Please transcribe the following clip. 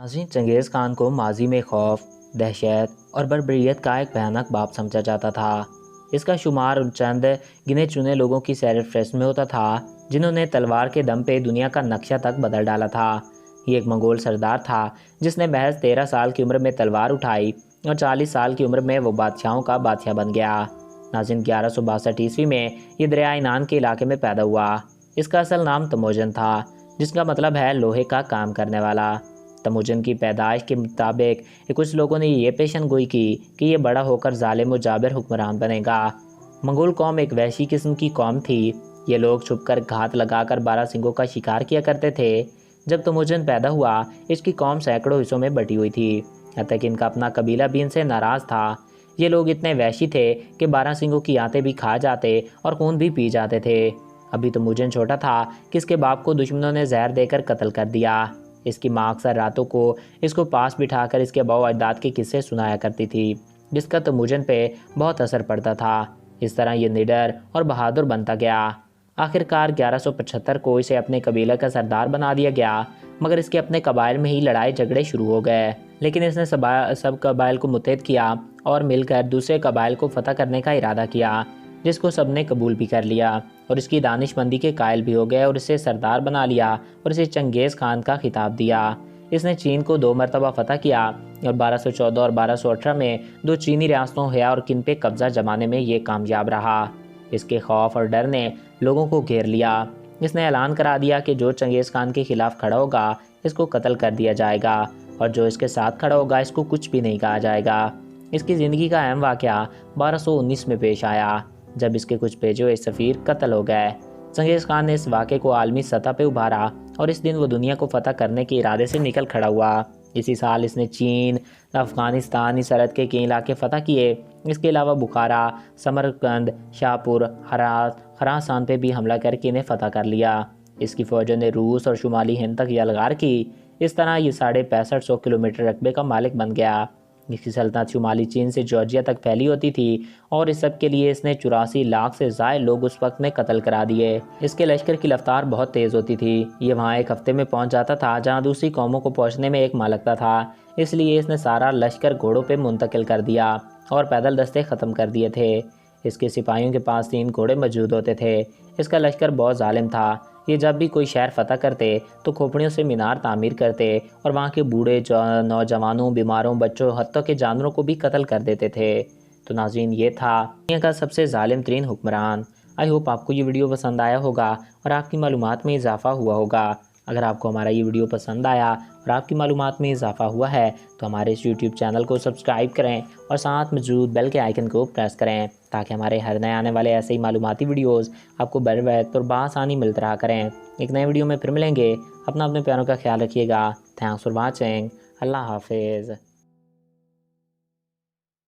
नाज़रीन, चंगेज़ खान को माजी में खौफ, दहशत और बर्बरियत का एक भयानक बाप समझा जाता था। इसका शुमार उन चंद गिने चुने लोगों की सरफहरिस्त में होता था जिन्होंने तलवार के दम पे दुनिया का नक्शा तक बदल डाला था। ये एक मंगोल सरदार था जिसने महज 13 साल की उम्र में तलवार उठाई और 40 साल की उम्र में वो बादशाहों का बादशाह बन गया। नाज़रीन, 1162 ईस्वी में ये दरिया इनान के इलाके में पैदा हुआ। इसका असल नाम तमोजन था, जिसका मतलब है लोहे का काम करने वाला। तमुजन की पैदाइश के मुताबिक कुछ लोगों ने ये पेशन गोई की कि ये बड़ा होकर जालिम व जाबिर हुक्मरान बनेगा। मंगोल कौम एक वहशी किस्म की कौम थी। ये लोग छुपकर घात लगाकर 12 सिंगों का शिकार किया करते थे। जब तमुजन पैदा हुआ, इसकी कौम सैकड़ों हिस्सों में बटी हुई थी। यहाँ तक इनका अपना कबीला भी इनसे नाराज़ था। ये लोग इतने वहशी थे कि 12 सिंगों की आंतें भी खा जाते और खून भी पी जाते थे। अभी तमुजन छोटा था कि इसके बाप को दुश्मनों ने जहर देकर कत्ल कर दिया। इसकी माँ अक्सर रातों को इसको पास बिठाकर इसके अबा अजदाद के किस्से सुनाया करती थी, जिसका तमुजन पे बहुत असर पड़ता था। इस तरह ये निडर और बहादुर बनता गया। आखिरकार 1175 को इसे अपने कबीले का सरदार बना दिया गया, मगर इसके अपने कबाइल में ही लड़ाई झगड़े शुरू हो गए। लेकिन इसने सब कबाइल को मुत्तहिद किया और मिलकर दूसरे कबाइल को फतह करने का इरादा किया, जिसको सबने कबूल भी कर लिया और इसकी दानिशमंदी के कायल भी हो गए और इसे सरदार बना लिया और इसे चंगेज़ खान का खिताब दिया। इसने चीन को 2 मरतबा फतह किया और 1214 और 1218 में 2 चीनी रियासतों हया और किन पे कब्जा जमाने में ये कामयाब रहा। इसके खौफ और डर ने लोगों को घेर लिया। इसने ऐलान करा दिया कि जो चंगेज़ खान के खिलाफ खड़ा होगा इसको कत्ल कर दिया जाएगा और जो इसके साथ खड़ा होगा इसको कुछ भी नहीं कहा जाएगा। इसकी ज़िंदगी का अहम वाक़या 1219 में पेश आया, जब इसके कुछ भेजे हुए सफ़ीर कत्ल हो गए। चंगेज़ खान ने इस वाक़े को आलमी सतह पे उभारा और इस दिन वो दुनिया को फतह करने के इरादे से निकल खड़ा हुआ। इसी साल इसने चीन, अफ़गानिस्तान, इस सरहद के कई इलाके फ़तह किए। इसके अलावा बुखारा, समरकंद, शाहपुर, हरात, खरासान पे भी हमला करके इन्हें फ़तह कर लिया। इसकी फ़ौजों ने रूस और शुमाली हिंद तक यलगार की। इस तरह ये 6550 किलोमीटर रकबे का मालिक बन गया। इसकी सल्तनत शुमाली चीन से जॉर्जिया तक फैली होती थी और इस सब के लिए इसने 84 लाख से ज़ायद लोग उस वक्त में कत्ल करा दिए। इसके लश्कर की रफ्तार बहुत तेज़ होती थी। ये वहाँ एक हफ्ते में पहुँच जाता था, जहाँ दूसरी कौमों को पहुँचने में एक माह लगता था। इसलिए इसने सारा लश्कर घोड़ों पर मुंतकिल कर दिया और पैदल दस्ते ख़त्म कर दिए थे। इसके सिपाहियों के पास 3 घोड़े मौजूद होते थे। इसका लश्कर बहुत जालिम था। ये जब भी कोई शहर फतह करते तो खोपड़ियों से मीनार तामीर करते और वहाँ के बूढ़े, नौजवानों, बीमारों, बच्चों, हत्ता के जानवरों को भी कत्ल कर देते थे। तो नाज़रीन, ये था दुनिया का सबसे जालिम तरीन हुक्मरान। आई होप आपको ये वीडियो पसंद आया होगा और आपकी मालूमात में इजाफ़ा हुआ होगा। अगर आपको हमारा ये वीडियो पसंद आया और आपकी मालूमात में इजाफ़ा हुआ है तो हमारे इस यूट्यूब चैनल को सब्सक्राइब करें और साथ मौजूद बेल के आइकन को प्रेस करें, ताकि हमारे हर नए आने वाले ऐसे ही मालूमाती वीडियोज़ आपको बर वक्त और बआसानी मिलते रहा करें। एक नए वीडियो में फिर मिलेंगे। अपने प्यारों का ख्याल रखिएगा। Thanks for watching. अल्लाह हाफिज़।